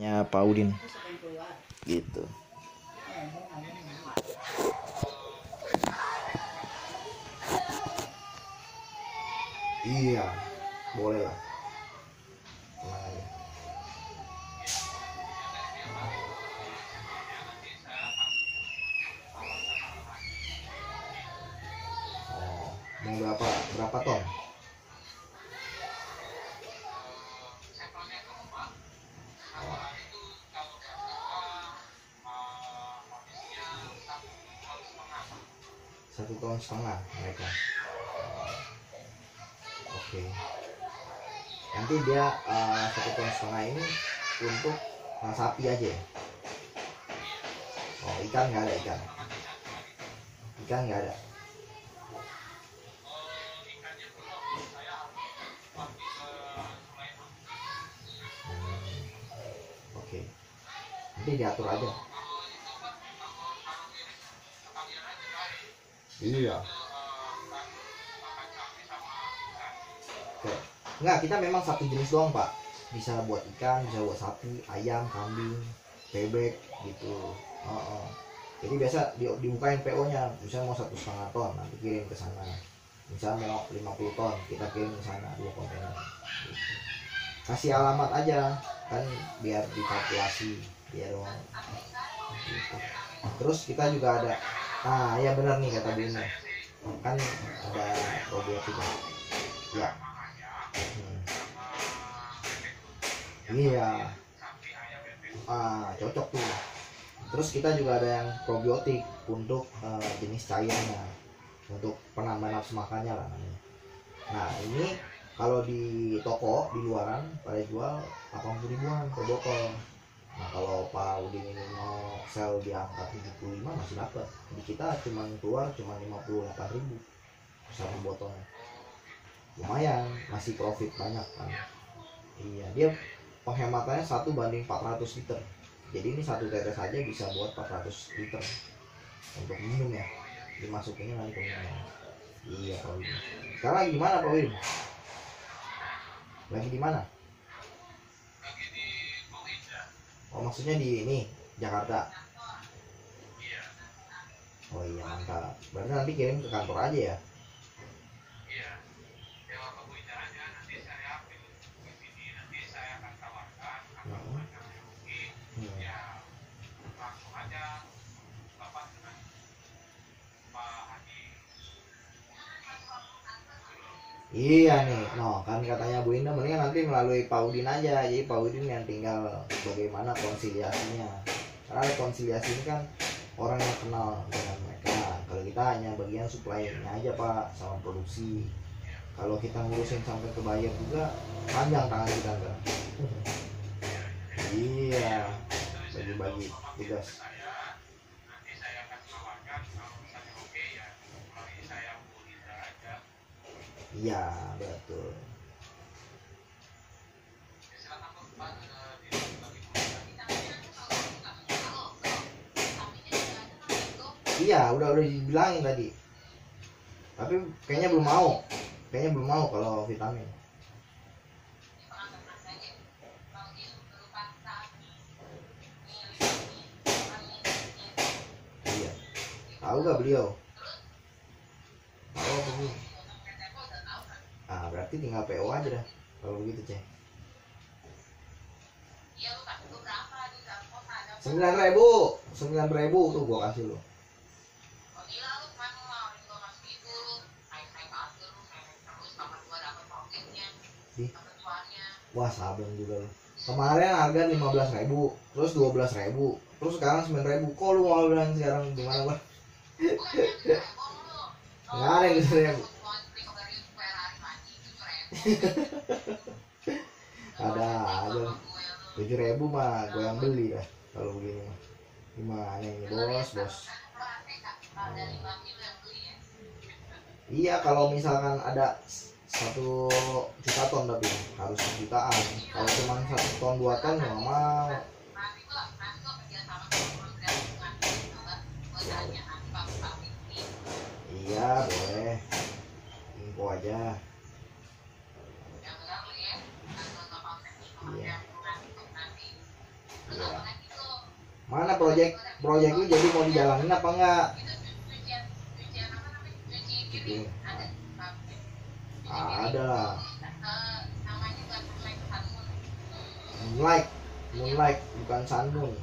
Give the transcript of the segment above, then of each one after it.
Ya Pak Udin gitu. Iya, boleh lah. Tenang aja. Oh, mau berapa ton? Oh, 1,5 ton mereka. Oke. Nanti dia 1,5 ton ini untuk sapi aja ya? Oh, ikan nggak ada ikan? Ikan nggak ada. Oke. Nanti diatur aja. Iya. Oke. Enggak, kita memang satu jenis doang Pak. Bisa buat ikan, bisa buat sapi, ayam, kambing, bebek gitu. Jadi biasa dibukain PO-nya, misalnya mau 1,5 ton, nanti kirim ke sana. Misalnya mau 50 ton, kita kirim ke sana 2 kontainer. Gitu. Kasih alamat aja, kan biar dikalkulasi, biar uang. Gitu. Terus kita juga ada, nah ya benar nih kata Bu Ina, kan ada probiotika. Ya. Iya. Cocok tuh. Terus kita juga ada yang probiotik untuk jenis cairnya, untuk penambahan nafsu makannya lah namanya. Nah ini kalau di toko di luaran pada jual 80 ribuan per botol. Nah kalau Pak Udin ini mau sel di angka 75 masih dapat. Di kita keluar cuma 58 ribu satu botolnya. Lumayan, masih profit banyak kan. Iya, dia penghematannya 1/400 liter. Jadi ini satu tetes saja bisa buat 400 liter untuk minum ya. Dimasukinnya nanti ke minum. Iya Pak Win. Sekarang lagi di mana Pak Win? Lagi di mana? Oh maksudnya di ini Jakarta. Oh iya mantap. Berarti nanti kirim ke kantor aja ya? Iya nih, no kan katanya Bu Indah mendingan nanti melalui Pak Udin aja, jadi Pak Udin yang tinggal bagaimana konsiliasinya. Karena rekonsiliasi ini kan orang yang kenal dengan mereka. Kalau kita hanya bagian supply-nya aja Pak, sama produksi. Kalau kita ngurusin sampai ke buyer juga panjang tangan kita kan. Iya, bagi-bagi tugas. Iya betul. Iya udah dibilangin tadi. Tapi kayaknya belum mau. Kayaknya belum mau kalau vitamin. Iya. Tahu gak beliau? Tahu apa belum? Berarti tinggal PO aja dah kalau begitu ceng. 9.000 tuh gua kasih lo. Wah sablon juga lo. Kemarin harga 15.000, terus 12.000, terus sekarang 9.000. Kok lu mau bilang sekarang gimana Bang? Nggak ada yang 7.000. Ada aja 7.000 mah gue yang beli ya kalau begini mah. Gimana ini bos? Iya kalau misalkan ada 1 juta ton tapi harus 1 jutaan. Kalau cuma 1 ton 2 ton nggak mau. Iya boleh, info aja. Iya. Mana project lu jadi mau dijalanin apa enggak? Gitu. Ada lah. Moonlight bukan Sunmoon.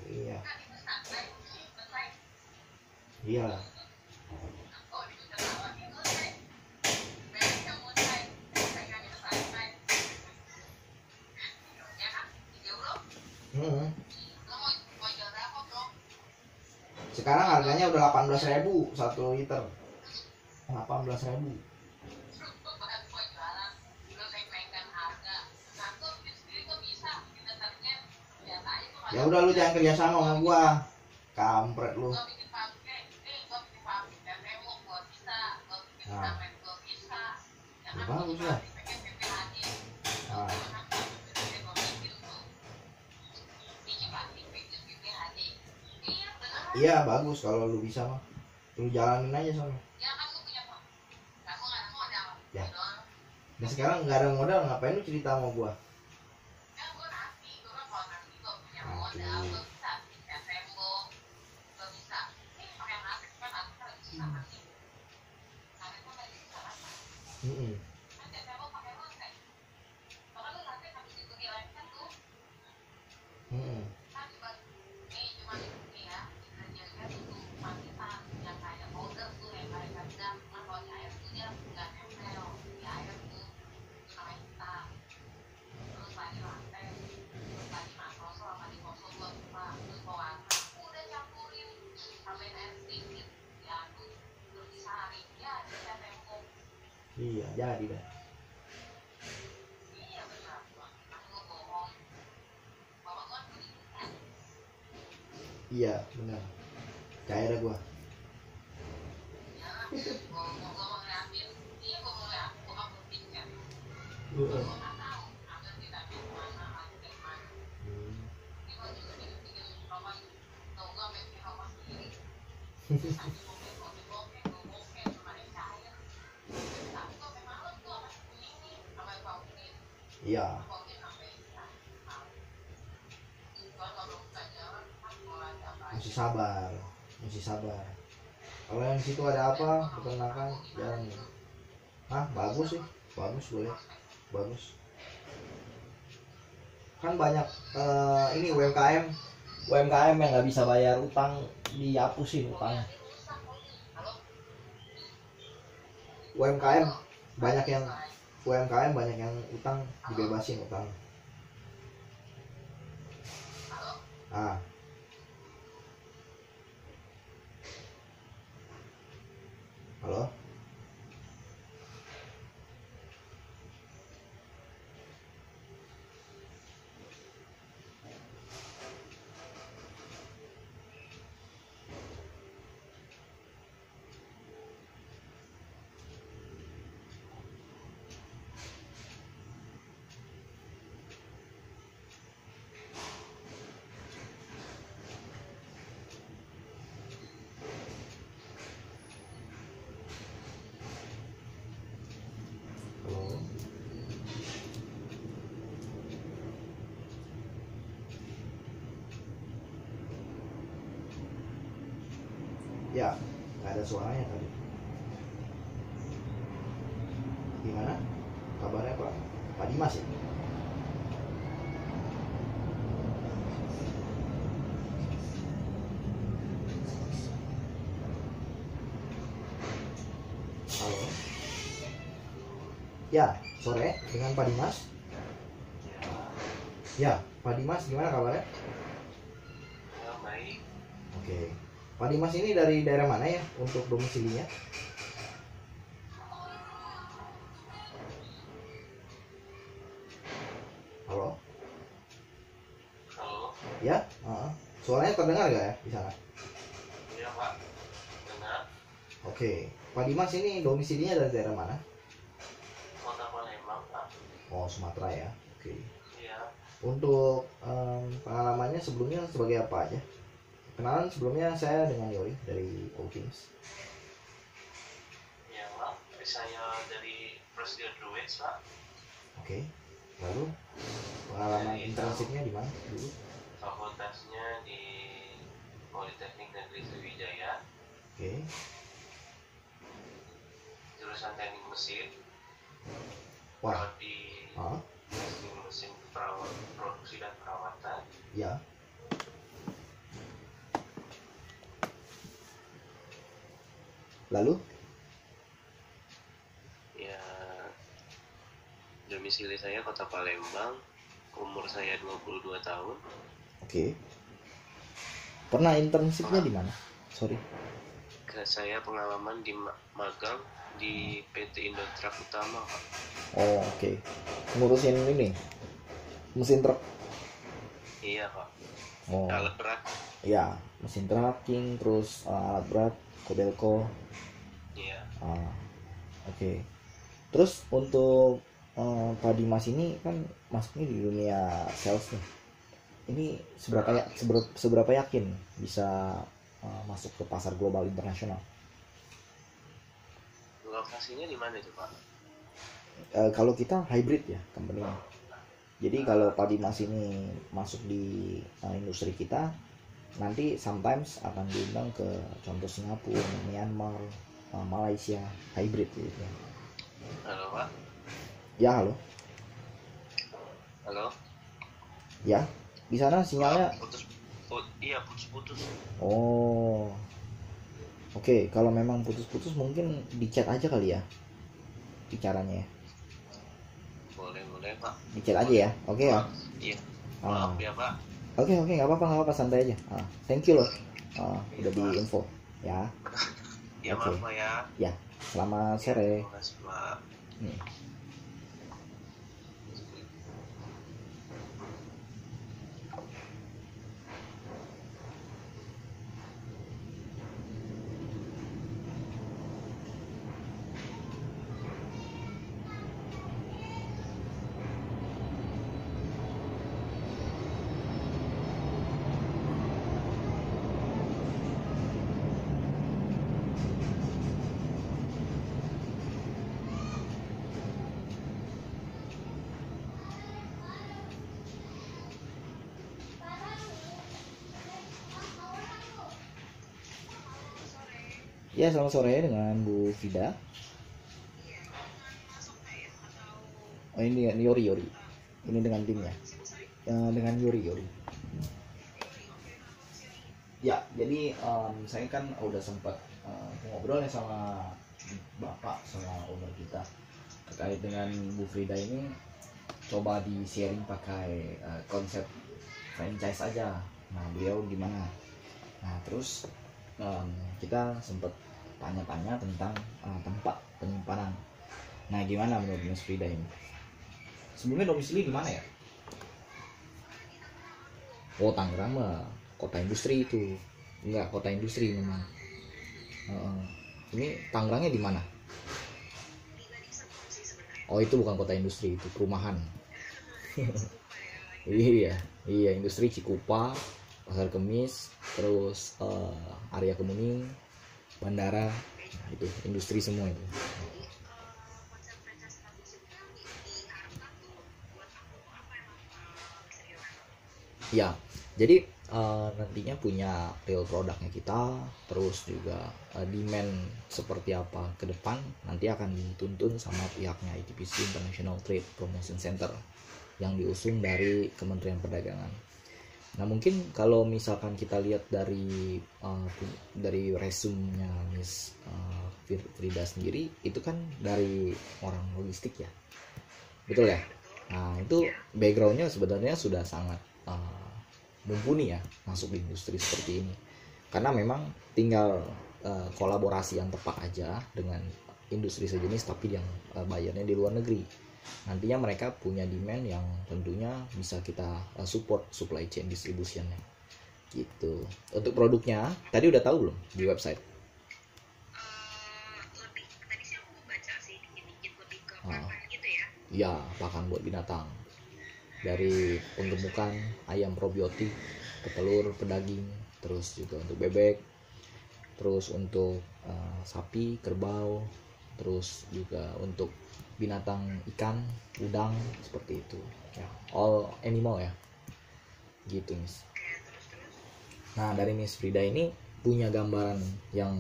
Iya. Iya. Sekarang harganya udah 18.000 1 liter. 18.000. Ya udah lu jangan kerja sama gua. Kampret lu. Nah. Ya, bagus lah. Nah. Iya bagus kalau lu bisa mah. Lu jalanin aja soalnya. Ya. Nah sekarang nggak ada modal, ngapain lu cerita sama gua? Iya, jadi dah. Iya, benar. Kayak ada gua. Iya. Masih sabar. Kalau yang situ ada apa? Peternakan jarang. Bagus sih, bagus boleh, bagus. Kan banyak ini UMKM yang nggak bisa bayar utang dihapusin utangnya. UMKM banyak yang utang dibebasin utang. Halo. Ya, nggak ada suaranya tadi. Gimana? Kabarnya Pak Dimas ya? Halo. Ya, sore dengan Pak Dimas. Ya, Pak Dimas gimana kabarnya? Baik. Oke. Pak Dimas ini dari daerah mana ya untuk domisilinya? Halo? Halo. Ya? Suaranya terdengar gak ya di sana? Iya Pak, dengar. Oke. Pak Dimas ini domisilinya dari daerah mana? Kota Palembang Pak. Oh, Sumatera ya. Oke. Iya. Untuk pengalamannya sebelumnya sebagai apa aja? Kenalan sebelumnya saya dengan Yori dari Coachings. Iya Pak, saya dari Fresh Graduates Pak. Oke. Lalu pengalaman internshipnya di mana dulu? fakultasnya di Politeknik Negeri Sriwijaya, Oke. jurusan teknik mesin, Wah. prodi Ah, teknik mesin produksi dan perawatan. ya. Lalu? Ya, domisili saya Kota Palembang, umur saya 22 tahun. Oke. Pernah internshipnya di mana? Sorry. Saya pengalaman di magang di PT Indotrak Utama, Pak. Oh, oke. Ngurusin ini mesin truk. Iya, Pak. Oh, Alat berat. ya, mesin tracking, terus alat berat, Kobelco. Iya. Oke. Terus untuk Pak Dimas ini kan masuknya di dunia sales nih. Ini seberapa yakin bisa masuk ke pasar global internasional? Lokasinya di mana itu, Pak? Kalau kita hybrid ya company-nya. Jadi kalau Pak Dimas ini masuk di industri kita, nanti sometimes akan diundang ke contoh Singapura, Myanmar, Malaysia, hybrid gitu. Halo, Pak. Ya, halo. Halo. Ya, di sana sinyalnya. Iya, putus-putus. Oh, oke. Kalau memang putus-putus mungkin di chat aja kali ya bicaranya ya. Boleh, Pak. Di chat aja ya. Oke ya. Iya. Maaf ya, Pak. Oke, nggak apa-apa, santai aja. Thank you loh. Udah di info ya. Ya, Oke. maaf, Pak ya. Ya, selamat sore. Terima kasih, Pak. Ya, selamat sore dengan Bu Fida. Oh, ini Yori. Ini dengan timnya. Dengan Yori. Ya, jadi saya kan udah sempat ngobrol ya sama Bapak, sama owner kita terkait dengan Bu Frida ini. Coba di sharing pakai konsep franchise aja. Nah, beliau gimana? Nah, terus kita sempat tanya-tanya tentang tempat penyimpanan. Nah, gimana menurut Mas Frida ini? Sebelumnya domisili di mana ya? Oh, Tangerang mah kota industri itu. Enggak, kota industri memang. Ini Tangerangnya di mana? Oh, itu bukan kota industri, itu perumahan. Iya, industri Cikupa, Pasar Kemis, terus area Kemuning, bandara, nah, itu industri semua itu. Ya, jadi nantinya punya real produknya kita, terus juga demand seperti apa ke depan nanti akan dituntun sama pihaknya ITPC International Trade Promotion Center yang diusung dari Kementerian Perdagangan. Nah, mungkin kalau misalkan kita lihat dari resume-nya Miss Frida sendiri, itu kan dari orang logistik ya, betul ya? Nah, itu backgroundnya sebenarnya sudah sangat mumpuni ya masuk di industri seperti ini, karena memang tinggal kolaborasi yang tepat aja dengan industri sejenis tapi yang bayarnya di luar negeri. Nantinya mereka punya demand yang tentunya bisa kita support supply chain distributionnya gitu. Untuk produknya tadi udah tahu belum di website? Tadi sih aku baca sih dikit-dikit lebih ke pakan gitu ya. Ya, pakan buat binatang. Dari penggemukan ayam probiotik, petelur, pedaging, terus juga untuk bebek, terus untuk sapi, kerbau, terus juga untuk binatang ikan, udang, seperti itu ya, all animal ya gitu, Miss. Nah, dari Miss Frida ini punya gambaran yang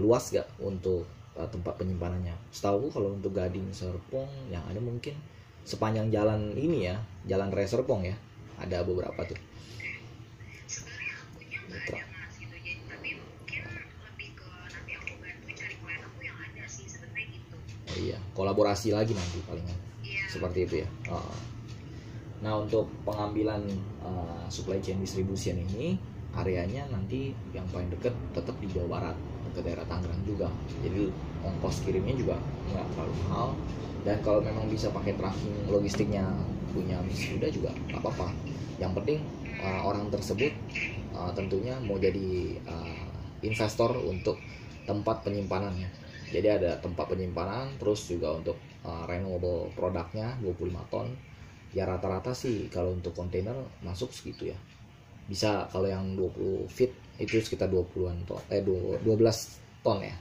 luas gak untuk tempat penyimpanannya? Setahu kalau untuk Gading Serpong yang ada mungkin sepanjang jalan ini ya, jalan Raya Serpong ya, ada beberapa tuh. Sebenarnya akunya nggak ada mas gitu, jadi tapi mungkin lebih ke nanti aku bantu cari klien aku yang ada sih sebenarnya gitu. Oh iya, kolaborasi lagi nanti palingan. Iya. Seperti itu ya. Nah, untuk pengambilan supply chain distribution ini areanya nanti yang paling dekat tetap di Jawa Barat, ke daerah Tangerang juga. Jadi ongkos kirimnya juga nggak terlalu mahal. Dan kalau memang bisa pakai tracking logistiknya punya Miss Frida juga nggak apa-apa. Yang penting orang tersebut tentunya mau jadi investor untuk tempat penyimpanannya. Jadi ada tempat penyimpanan, terus juga untuk renewable produknya 25 ton. Ya rata-rata sih kalau untuk kontainer masuk segitu ya. Bisa kalau yang 20 feet itu sekitar 20-an ton, 12 ton ya.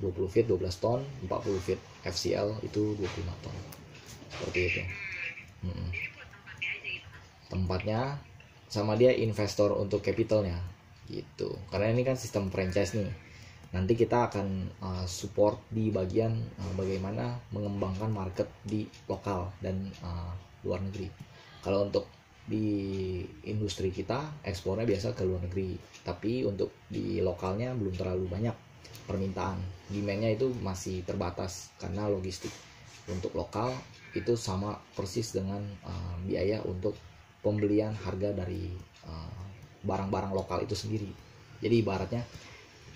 20 feet 12 ton, 40 feet FCL itu 25 ton. Seperti itu. Jadi buat tempatnya aja gitu mas. Tempatnya sama dia investor untuk capitalnya gitu. Karena ini kan sistem franchise nih. Nanti kita akan support di bagian bagaimana mengembangkan market di lokal dan luar negeri. Kalau untuk di industri kita ekspornya biasa ke luar negeri, tapi untuk di lokalnya belum terlalu banyak permintaan. Demandnya itu masih terbatas karena logistik. Untuk lokal itu sama persis dengan biaya untuk pembelian harga dari barang-barang lokal itu sendiri. Jadi ibaratnya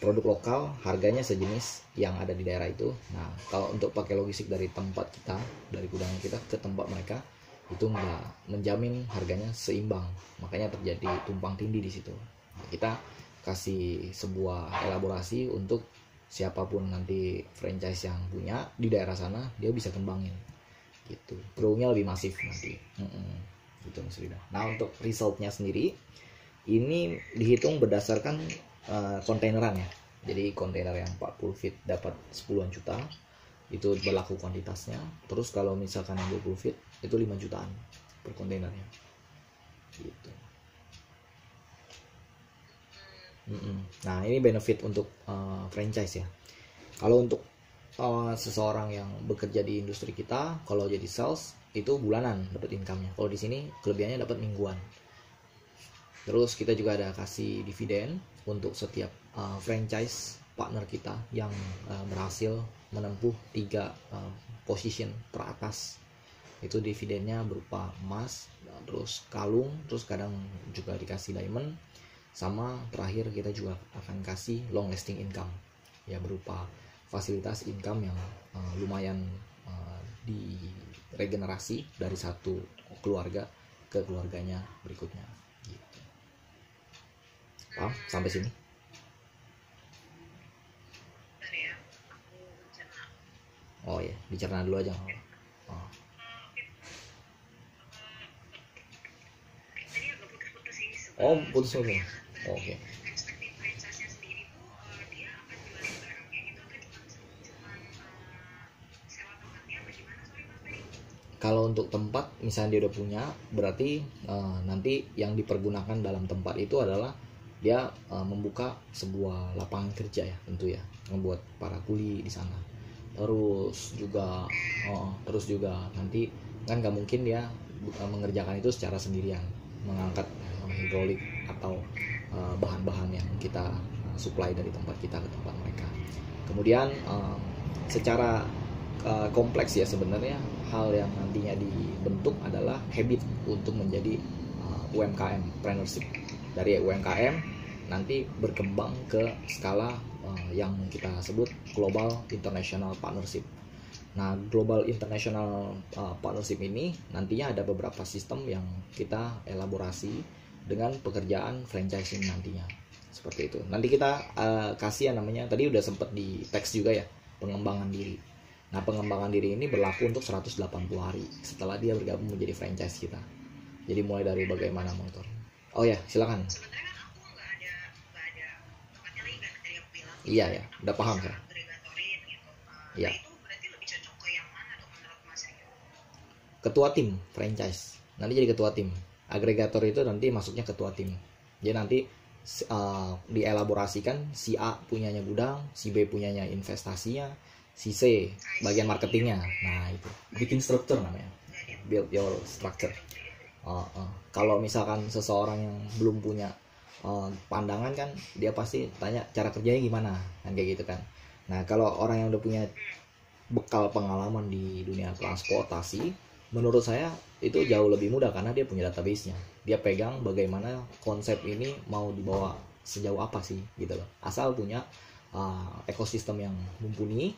produk lokal harganya sejenis yang ada di daerah itu. Nah, kalau untuk pakai logistik dari tempat kita, dari gudang kita ke tempat mereka, itu nggak menjamin harganya seimbang. Makanya terjadi tumpang tindih di situ. Nah, kita kasih sebuah elaborasi untuk siapapun nanti franchise yang punya di daerah sana, dia bisa kembangin. Gitu. Grow-nya lebih masif nanti. Gitu Mas Rida. Nah, untuk resultnya sendiri, ini dihitung berdasarkan kontaineran ya. Jadi kontainer yang 40 feet dapat 10-an juta, itu berlaku kuantitasnya. Terus kalau misalkan yang 20 feet itu 5 jutaan per kontainernya gitu. Nah, ini benefit untuk franchise ya. Kalau untuk seseorang yang bekerja di industri kita, kalau jadi sales itu bulanan dapat income-nya. Kalau di sini kelebihannya dapat mingguan. Terus kita juga ada kasih dividen untuk setiap franchise partner kita yang berhasil menempuh 3 position teratas. Itu dividennya berupa emas, terus kalung, terus kadang juga dikasih diamond, sama terakhir kita juga akan kasih long lasting income ya, berupa fasilitas income yang lumayan diregenerasi dari satu keluarga ke keluarganya berikutnya gitu. Paham sampai sini? Bentar ya, aku mencerna. Oh ya, dicerna dulu aja. Tadi agak putus-putus sih. Oh, putus dulu. Oke. Ekspektif franchise-nya sendiri tuh dia akan jualin barangnya gitu atau cuman sewa tempatnya apa gimana, sorry mas tadi? Kalau untuk tempat misalnya dia udah punya, berarti nanti yang dipergunakan dalam tempat itu adalah dia membuka sebuah lapangan kerja ya, tentu ya, membuat para kuli di sana. Terus juga nanti kan nggak mungkin dia mengerjakan itu secara sendirian, mengangkat hidrolik atau bahan-bahan yang kita supply dari tempat kita ke tempat mereka. Kemudian secara kompleks ya sebenarnya hal yang nantinya dibentuk adalah habit untuk menjadi UMKM entrepreneurship. Dari UMKM nanti berkembang ke skala yang kita sebut global international partnership. Nah, global international partnership ini nantinya ada beberapa sistem yang kita elaborasi dengan pekerjaan franchising nantinya. Seperti itu. Nanti kita kasih yang namanya, tadi udah sempat di teks juga ya, pengembangan diri. Nah, pengembangan diri ini berlaku untuk 180 hari setelah dia bergabung menjadi franchise kita. Jadi mulai dari bagaimana motor. Oh ya, silakan. Sebenarnya kan aku nggak ada tempatnya lagi kan tadi aku bilang. Iya ya, udah paham saya. Agregatorin gitu. Iya. Nah, itu berarti lebih cocok ke yang mana tuh menurut mas Rio? Ketua tim franchise. Nanti jadi ketua tim. Agregator itu nanti masuknya ketua tim. Jadi nanti dielaborasikan, si A punyanya gudang, si B punyanya investasinya, si C bagian marketingnya. Nah itu bikin struktur namanya, build your structure. Kalau misalkan seseorang yang belum punya pandangan kan, dia pasti tanya cara kerjanya gimana kan, kayak gitu kan. Nah kalau orang yang udah punya bekal pengalaman di dunia transportasi, menurut saya itu jauh lebih mudah karena dia punya database-nya. Dia pegang bagaimana konsep ini mau dibawa sejauh apa sih gitu loh. Asal punya ekosistem yang mumpuni,